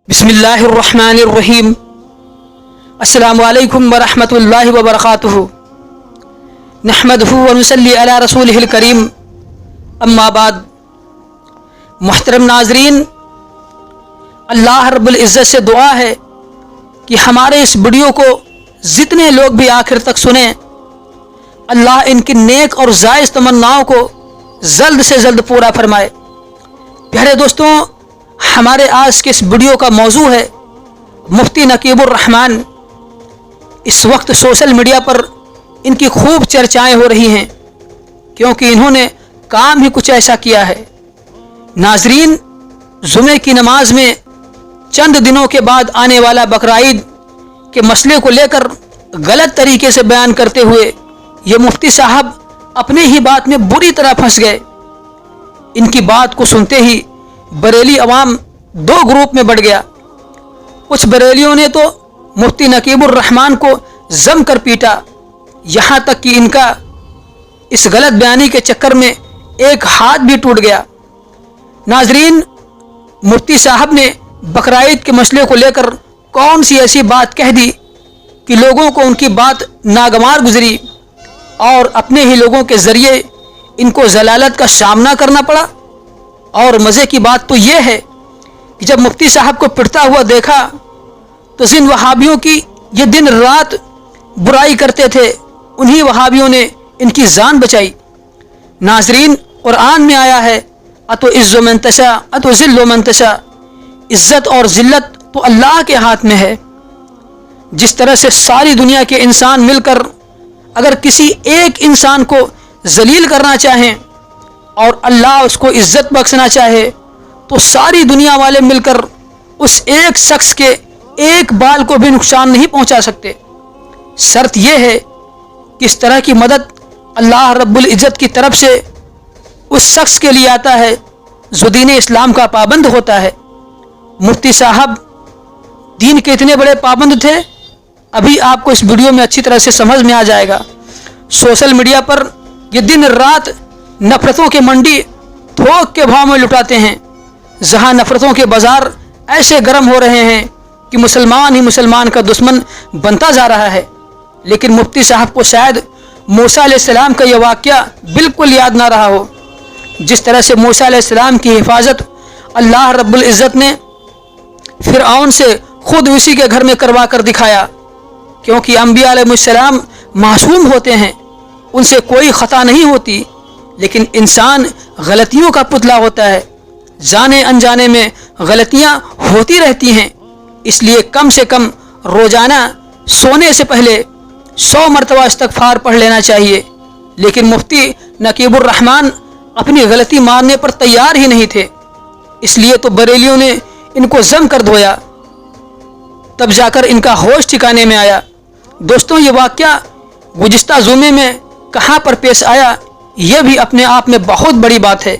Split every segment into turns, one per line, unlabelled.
बिस्मिल्लाहिर्रहमानिर्रहीम। अस्सलामु अलैकुम वरहमतुल्लाहि वबरकातुहू। नहमदुहू व नुसल्ली अला रसूलिहिल करीम। अम्मा बाद। मुहतरम नाजरीन, अल्लाह रब्बुल इज़्ज़त से दुआ है कि हमारे इस वीडियो को जितने लोग भी आखिर तक सुने, अल्लाह इनकी नेक और जायज़ तमन्नाओं को जल्द से जल्द पूरा फरमाए। प्यारे दोस्तों, हमारे आज के इस वीडियो का मौजू है मुफ्ती नकीबुर रहमान। इस वक्त सोशल मीडिया पर इनकी खूब चर्चाएं हो रही हैं क्योंकि इन्होंने काम ही कुछ ऐसा किया है। नाजरीन, जुमे की नमाज में चंद दिनों के बाद आने वाला बकरीद के मसले को लेकर गलत तरीके से बयान करते हुए ये मुफ्ती साहब अपने ही बात में बुरी तरह फंस गए। इनकी बात को सुनते ही बरेली अवाम दो ग्रुप में बढ़ गया। कुछ बरेलियों ने तो मुफ्ती नकीबुर रहमान को जम कर पीटा, यहाँ तक कि इनका इस गलत बयानी के चक्कर में एक हाथ भी टूट गया। नाजरीन, मुफ्ती साहब ने बकरीद के मसले को लेकर कौन सी ऐसी बात कह दी कि लोगों को उनकी बात नागवार गुजरी और अपने ही लोगों के ज़रिए इनको जलालत का सामना करना पड़ा। और मज़े की बात तो ये है कि जब मुफ्ती साहब को पिटता हुआ देखा तो जिन वहाबियों की ये दिन रात बुराई करते थे, उन्हीं वहाबियों ने इनकी जान बचाई। नाजरीन, कुरान में आया है, अतो इज़्ज़ो मन तशा अतो ज़िल्लो मन तशा, इज़्ज़त और ज़िल्लत तो अल्लाह के हाथ में है। जिस तरह से सारी दुनिया के इंसान मिलकर अगर किसी एक इंसान को जलील करना चाहें और अल्लाह उसको इज्जत बख्शना चाहे, तो सारी दुनिया वाले मिलकर उस एक शख्स के एक बाल को भी नुकसान नहीं पहुंचा सकते। शर्त यह है कि इस तरह की मदद अल्लाह रब्बुल इज़्ज़त की तरफ से उस शख्स के लिए आता है जो दीन इस्लाम का पाबंद होता है। मुफ्ती साहब दीन के इतने बड़े पाबंद थे, अभी आपको इस वीडियो में अच्छी तरह से समझ में आ जाएगा। सोशल मीडिया पर ये दिन रात नफरतों के मंडी थोक के भाव में लुटाते हैं, जहां नफरतों के बाजार ऐसे गर्म हो रहे हैं कि मुसलमान ही मुसलमान का दुश्मन बनता जा रहा है। लेकिन मुफ्ती साहब को शायद मूसा अलैहिस्सलाम का यह वाक़या बिल्कुल याद ना रहा हो। जिस तरह से मूसा अलैहिस्सलाम की हिफाजत अल्लाह रब्बुल इज़्ज़त ने फिरऔन से खुद उसी के घर में करवा कर दिखाया, क्योंकि अंबिया अलैहिस्सलाम मासूम होते हैं, उनसे कोई ख़ता नहीं होती। लेकिन इंसान गलतियों का पुतला होता है, जाने अनजाने में गलतियां होती रहती हैं। इसलिए कम से कम रोज़ाना सोने से पहले 100 मरतबा इस्तग़फ़ार पढ़ लेना चाहिए। लेकिन मुफ्ती नकीबुर रहमान अपनी गलती मानने पर तैयार ही नहीं थे, इसलिए तो बरेलियों ने इनको जम कर धोया, तब जाकर इनका होश ठिकाने में आया। दोस्तों, ये वाक़या गुज़िश्ता जुमे में कहाँ पर पेश आया, यह भी अपने आप में बहुत बड़ी बात है,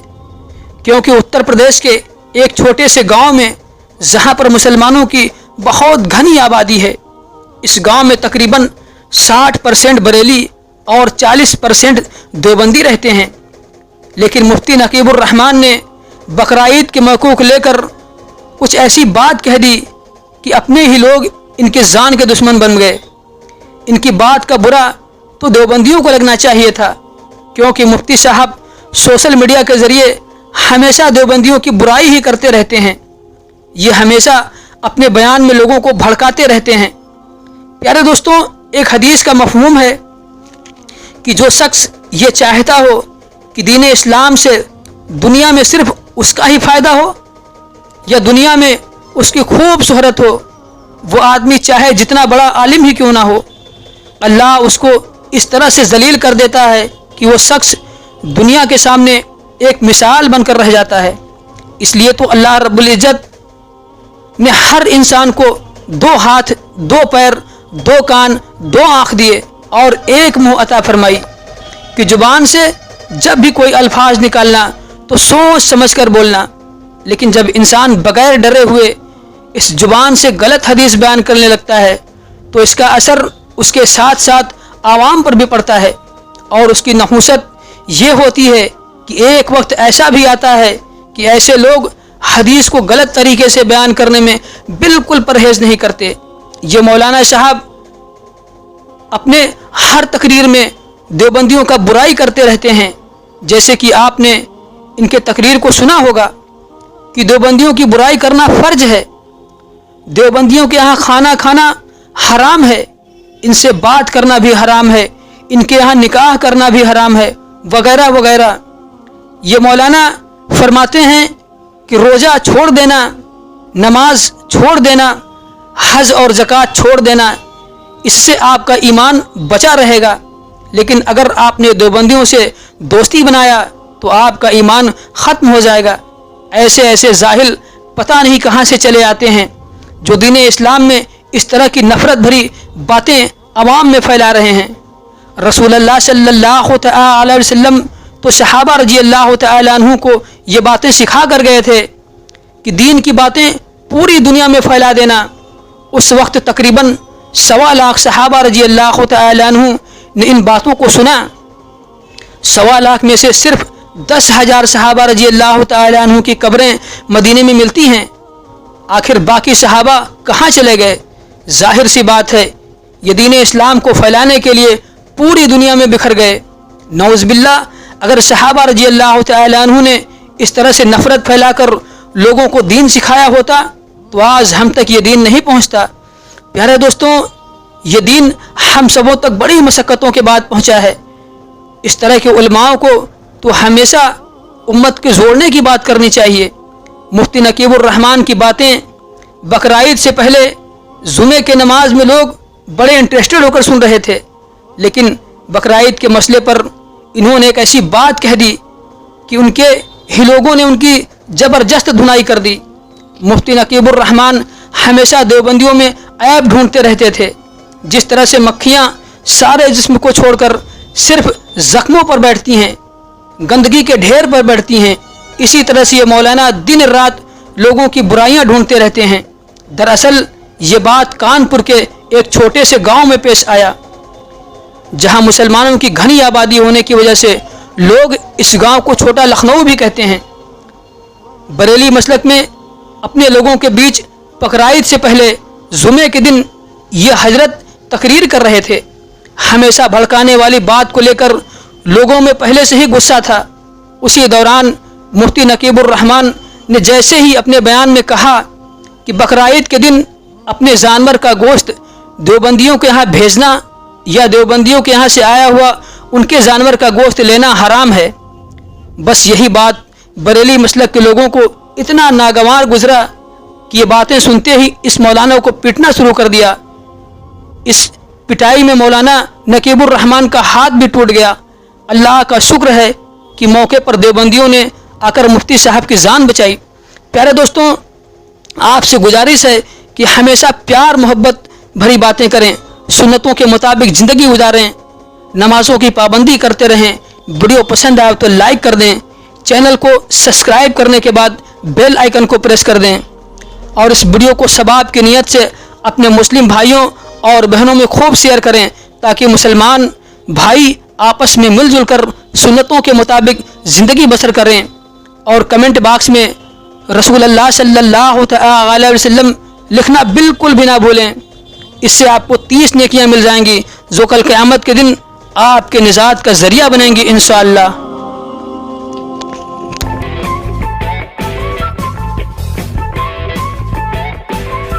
क्योंकि उत्तर प्रदेश के एक छोटे से गांव में, जहां पर मुसलमानों की बहुत घनी आबादी है, इस गांव में तकरीबन 60% बरेली और 40% देवबंदी रहते हैं। लेकिन मुफ्ती नकीबुर रहमान ने बकरीद के मौक़े को लेकर कुछ ऐसी बात कह दी कि अपने ही लोग इनके जान के दुश्मन बन गए। इनकी बात का बुरा तो देवबंदियों को लगना चाहिए था, क्योंकि मुफ्ती साहब सोशल मीडिया के ज़रिए हमेशा देवबंदियों की बुराई ही करते रहते हैं। ये हमेशा अपने बयान में लोगों को भड़काते रहते हैं। प्यारे दोस्तों, एक हदीस का मफ़हूम है कि जो शख्स ये चाहता हो कि दीन इस्लाम से दुनिया में सिर्फ उसका ही फ़ायदा हो या दुनिया में उसकी खूब शोहरत हो, वो आदमी चाहे जितना बड़ा आलिम ही क्यों ना हो, अल्लाह उसको इस तरह से जलील कर देता है कि वो शख्स दुनिया के सामने एक मिसाल बनकर रह जाता है। इसलिए तो अल्लाह रब्बुल इज़्ज़त ने हर इंसान को 2 हाथ, 2 पैर, 2 कान, 2 आँख दिए और 1 मुँह अता फरमाई कि ज़ुबान से जब भी कोई अल्फाज निकालना तो सोच समझ कर बोलना। लेकिन जब इंसान बगैर डरे हुए इस ज़ुबान से गलत हदीस बयान करने लगता है तो इसका असर उसके साथ साथ आवाम पर भी पड़ता है, और उसकी नहुसत ये होती है कि एक वक्त ऐसा भी आता है कि ऐसे लोग حدیث کو غلط طریقے سے بیان کرنے میں بالکل پرہیز نہیں کرتے۔ یہ مولانا صاحب اپنے ہر تقریر میں دیوبندیوں کا برائی کرتے رہتے ہیں، جیسے کہ آپ نے ان کے تقریر کو سنا ہوگا کہ دیوبندیوں کی برائی کرنا فرض ہے، دیوبندیوں کے یہاں کھانا کھانا حرام ہے، ان سے بات کرنا بھی حرام ہے، ان کے یہاں نکاح کرنا بھی حرام ہے، وغیرہ وغیرہ۔ یہ مولانا فرماتے ہیں کہ روزہ چھوڑ دینا، نماز چھوڑ دینا، حج اور زکوٰۃ چھوڑ دینا، اس سے آپ کا ایمان بچا رہے گا، لیکن اگر آپ نے دیوبندیوں سے دوستی بنایا تو آپ کا ایمان ختم ہو جائے گا۔ ایسے ایسے جاہل پتہ نہیں کہاں سے چلے آتے ہیں جو دین اسلام میں اس طرح کی نفرت بھری باتیں عوام میں پھیلا رہے ہیں۔ رسول اللہ صلی اللہ علیہ وسلم تو صحابہ رضی اللہ تعالیٰ عنہ کو یہ باتیں سکھا کر گئے تھے کہ دین کی باتیں پوری دنیا میں پھیلا دینا۔ اس وقت تقریباً 1.25 لاکھ صحابہ رضی اللہ تعالیٰ عنہ نے ان باتوں کو سنا۔ 1.25 لاکھ میں سے صرف 10,000 صحابہ رضی اللہ تعالیٰ عنہ کی قبریں مدینے میں ملتی ہیں۔ آخر باقی صحابہ کہاں چلے گئے؟ ظاہر سی بات ہے یہ دین اسلام کو پھیلانے کے لیے پوری دنیا میں بکھر گئے۔ نعوذ باللہ، اگر صحابہ رضی اللہ تعالیٰ عنہ نے اس طرح سے نفرت پھیلا کر لوگوں کو دین سکھایا ہوتا تو آج ہم تک یہ دین نہیں پہنچتا۔ پیارے دوستوں، یہ دین ہم سبوں تک بڑی مشقتوں کے بعد پہنچا ہے۔ اس طرح کے علماء کو تو ہمیشہ امت کے جوڑنے کی بات کرنی چاہیے۔ مفتی نقیب الرحمان کی باتیں بقرعید سے پہلے جمعے کے نماز میں لوگ بڑے انٹرسٹڈ ہو کر سن رہے تھے، لیکن بقرعید کے مسئلے پر انہوں نے ایک ایسی بات کہہ دی کہ ان کے ہی لوگوں نے ان کی زبردست دھنائی کر دی۔ مفتی نقیب الرحمان ہمیشہ دیوبندیوں میں عیب ڈھونڈتے رہتے تھے۔ جس طرح سے مکھیاں سارے جسم کو چھوڑ کر صرف زخموں پر بیٹھتی ہیں، گندگی کے ڈھیر پر بیٹھتی ہیں، اسی طرح سے یہ مولانا دن رات لوگوں کی برائیاں ڈھونڈتے رہتے ہیں۔ دراصل یہ بات کانپور کے ایک چھوٹے سے گاؤں میں پیش آیا، جہاں مسلمانوں کی گھنی آبادی ہونے کی وجہ سے لوگ اس گاؤں کو چھوٹا لکھنؤ بھی کہتے ہیں۔ بریلی مسلک میں اپنے لوگوں کے بیچ بقرعید سے پہلے جمعے کے دن یہ حضرت تقریر کر رہے تھے۔ ہمیشہ بھڑکانے والی بات کو لے کر لوگوں میں پہلے سے ہی غصہ تھا۔ اسی دوران مفتی نقیب الرحمان نے جیسے ہی اپنے بیان میں کہا کہ بقرعید کے دن اپنے جانور کا گوشت دیوبندیوں کے یہاں بھیجنا یا دیوبندیوں کے یہاں سے آیا ہوا ان کے جانور کا گوشت لینا حرام ہے، بس یہی بات بریلی مسلک کے لوگوں کو اتنا ناگوار گزرا کہ یہ باتیں سنتے ہی اس مولانا کو پیٹنا شروع کر دیا۔ اس پٹائی میں مولانا نقیب الرحمان کا ہاتھ بھی ٹوٹ گیا۔ اللہ کا شکر ہے کہ موقع پر دیوبندیوں نے آ کر مفتی صاحب کی جان بچائی۔ پیارے دوستوں، آپ سے گزارش ہے کہ ہمیشہ پیار محبت بھری باتیں کریں، سنتوں کے مطابق زندگی گزاریں، نمازوں کی پابندی کرتے رہیں۔ ویڈیو پسند آئے تو لائک کر دیں، چینل کو سبسکرائب کرنے کے بعد بیل آئیکن کو پریس کر دیں، اور اس ویڈیو کو ثواب کی نیت سے اپنے مسلم بھائیوں اور بہنوں میں خوب شیئر کریں تاکہ مسلمان بھائی آپس میں مل جل کر سنتوں کے مطابق زندگی بسر کریں۔ اور کمنٹ باکس میں رسول اللہ صلی اللہ علیہ وسلم لکھنا بالکل بھی نہ بھولیں، اس سے آپ کو 30 نیکیاں مل جائیں گی جو کل قیامت کے دن آپ کے نجات کا ذریعہ بنیں گی انشاءاللہ۔